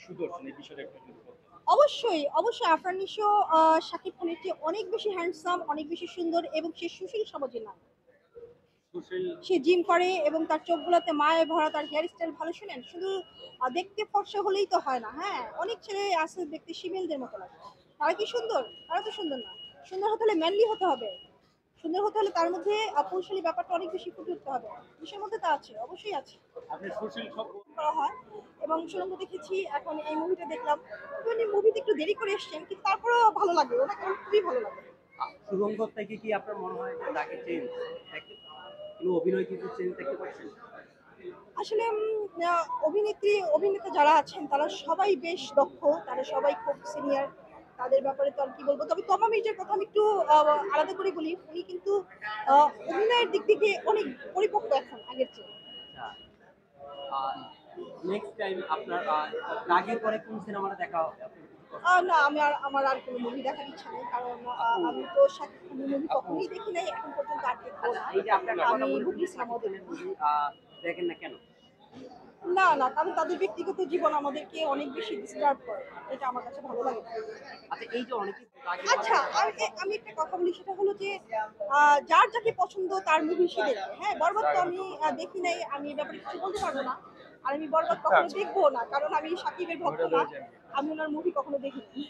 সুদর্শন এই বিষয়টা একটু যদি বলতেন। অবশ্যই, অবশ্যই আফরান নিশো শাকিব খানের চেয়ে অনেক বেশি হ্যান্ডসাম, অনেক বেশি সুন্দর এবং সে সুশীল সমাজের নারী। সুশীল। সে জিম করে এবং তার চোখগুলোতে মায়ায় ভরা, তার হেয়ার স্টাইল ভালো। শুনেন, শুধু দেখতে ফর্সা হলেই তো হয় না। হ্যাঁ, অনেক ছেলে আছে দেখতে শিমেলদের মতো লাগে। তারা কি সুন্দর? তারা তো সুন্দর না। সুন্দর হতে হলে ম্যানলি হতে হবে। সুন্দর হতে হলে তার মধ্যে কৌশলী ব্যাপারটা অনেক বেশি ফুটে উঠতে হবে। বিষয়ের মধ্যে তা আছে, অবশ্যই আছে। আপনি সুশীল সব করা হয় এবং সুড়ঙ্গ দেখেছি, এখন এই মুভিটা দেখলাম। তো উনি মুভিতে একটু দেরি করে এসেছেন, কিন্তু তারপরেও ভালো লাগে, ওনাকে আমার খুবই ভালো লাগে। সুরঙ্গ থেকে কি আপনার মনে হয় যে তাকে চেঞ্জ দেখতে কোনো অভিনয় কিন্তু চেঞ্জ দেখতে পাচ্ছেন? আসলে অভিনেত্রী অভিনেতা যারা আছেন তারা সবাই বেশ দক্ষ, তারা সবাই খুব সিনিয়র। তাদের ব্যাপারে তো আর কি বলবো, তবে তমা মির্জার কথা আমি একটু আলাদা করে বলি। উনি কিন্তু অভিনয়ের দিক থেকে অনেক পরিপক্ক এখন আগের চেয়ে। নেক্সট টাইম আপনার রাগের পরে কোন সিনেমাটা দেখা হবে আপনি? না, আমার আর কোনো মুভি দেখার ইচ্ছা নেই, কারণ আপু, আমি তো শাকিব খানের মুভি আপু, কখনোই দেখি নাই, এখন পর্যন্ত আর দেখবো আচ্ছা না। এই যে আপনি একটা কথা আমি বলেছেন হুগলি যে সিনেমাও শাকিব খানের দেখবো মুভি দেখেন না কেন? না, না, কারণ তাদের ব্যক্তিগত জীবন আমাদেরকে অনেক বেশি ডিস্টার্ব করে। এটা আমার কাছে ভালো লাগে না। আচ্ছা এই যে অনেকে রাগের পরে আচ্ছা, আমি একটা কথা বলি, সেটা হলো যে যার যাকে পছন্দ তার মুভি সে দেখবে। হ্যাঁ, বরবাদ তো আমি দেখি নাই, আমি এ ব্যাপারে কিছু বলতে পারবো না। আর আমি বরবাদ কখনো দেখবো না, কারণ আমি শাকিবের ভক্ত না। আমি ওনার মুভি কখনো দেখিনি।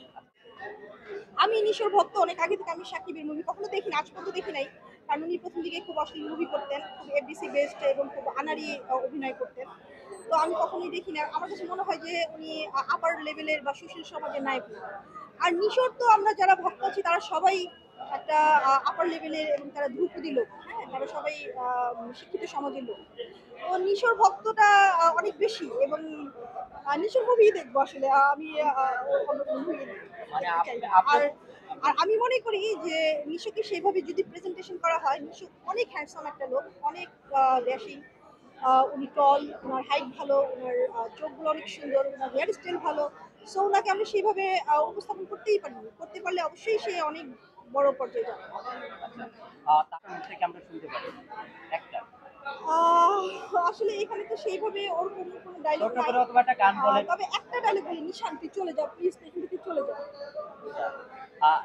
আমি নিশোর ভক্ত অনেক আগে থেকে। আমি সাকিবের মুভি কখনো দেখি না, আজ পর্যন্ত দেখি নাই। কারণ উনি প্রথম দিকে খুব অশ্লীল মুভি করতেন, খুব এফডিসি বেসড এবং খুব আনাড়ি অভিনয় করতেন। তো আমি কখনোই দেখি না। আমার কাছে মনে হয় যে উনি আপার লেভেলের বা সুশীল সমাজের নায়ক না। আর নিশোর তো আমরা যারা ভক্ত আছি তারা সবাই একটা আপার লেভেলের, এবং তারা ধ্রুপদী লোক। হ্যাঁ, তারা সবাই শিক্ষিত সমাজের লোক। তো নিশোর ভক্তটা অনেক বেশি, এবং নিশোর মুভি দেখবো আসলে। আমি অন্য কোনো মুভি মানে দেখতে চাই আপনি না। আপনার আর আর আমি মনে করি যে নিশোকে সেভাবে যদি প্রেজেন্টেশন করা হয়, নিশো অনেক হ্যান্ডসাম একটা লোক, অনেক ড্যাশিং। উনি টল, ওনার হাইট ভালো, ওনার চোখগুলো অনেক সুন্দর, ওনার হেয়ার স্টাইল ভালো। সো ওনাকে আমরা সেইভাবে উপস্থাপন করতেই পারি। করতে পারলে অবশ্যই সে অনেক বড় পর্যায়ে যাবে। আচ্ছা তার মুখ থেকে আমরা শুনতে পারি একটা আসলে এখানে তো সেইভাবে ওরকম কোনো ডায়লগ ছোট নাই। করে অথবা একটা গান বলেন। তবে একটা ডায়লগ বলি, "নিশান তুই চলে যা প্লিজ, এখান থেকে চলে যা।"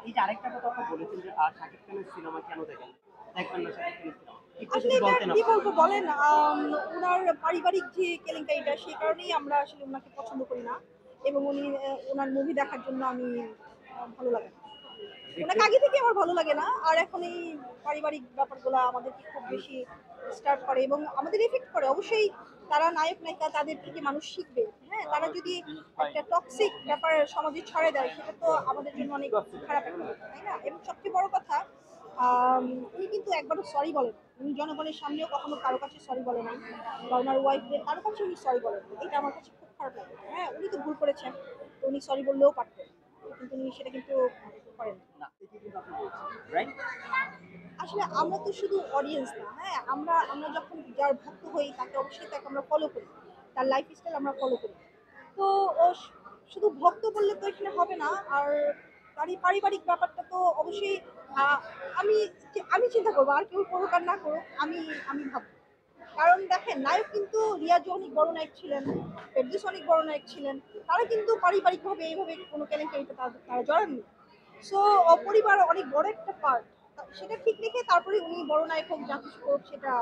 এই যে আরেকটা কথা আপনি বলেছেন যে শাকিব খানের সিনেমা কেন দেখেন দেখবেন না শাকিব খানের সিনেমা একটু আসলে যদি এটা বলতেন কি আপনি। বলবো বলেন, উনার পারিবারিক যে কেলেঙ্কারিটা, সেই কারণেই আমরা আসলে উনাকে পছন্দ করি না। এবং উনি উনার মুভি দেখার জন্য আমি ভালো লাগে না। দেখতে উনাকে আগে থেকে আমার ভালো লাগে না। আর এখন এই পারিবারিক ব্যাপারগুলা আমাদেরকে খুব বেশি ডিস্টার্ব করে এবং আমাদের এফেক্ট করে। অবশ্যই তারা নায়ক নায়িকা, তাদের থেকে মানুষ শিখবে। হ্যাঁ, তারা যদি একটা টক্সিক ব্যাপার সমাজে ছড়ায় দেয়, সেটা তো আমাদের জন্য অনেক খারাপ একটা ব্যাপার, তাই না? এবং সবচেয়ে বড় কথা, উনি কিন্তু একবারও সরি বলেন। উনি জনগণের সামনেও কখনো কারো কাছে সরি বলে নাই, বা ওনার ওয়াইফদের কারো কাছে উনি সরি বলেন না। এটা আমার কাছে খুব খারাপ লাগে। হ্যাঁ, উনি তো ভুল করেছেন, তো উনি সরি বললেও পারতেন, কিন্তু উনি সেটা কিন্তু করেন। না এটা কিন্তু আপনি বলছেন রাইট। আসলে আমরা তো শুধু অডিয়েন্স না। হ্যাঁ, আমরা আমরা যখন যার ভক্ত হই, তাকে অবশ্যই তাকে আমরা ফলো করি, তার লাইফস্টাইল আমরা ফলো করি। তো ও শুধু ভক্ত বললে তো এখানে হবে না। আর তার এই পারিবারিক ব্যাপারটা তো অবশ্যই আহ, আমি আমি চিন্তা করবো, আর কেউ করুক আর না করুক, আমি ভাববো। কারণ দেখেন, নায়ক কিন্তু রিয়াজ অনেক বড় নায়ক ছিলেন, ফেরদৌস অনেক বড় নায়ক ছিলেন। তারা কিন্তু পারিবারিকভাবে এইভাবে কোনো কেলেঙ্কারিতে তারা জড়াননি। সো পরিবার অনেক বড় একটা পার্ট, সেটা ঠিক রেখে তারপরে উনি বড় নায়ক হোক, যা কিছু হোক সেটা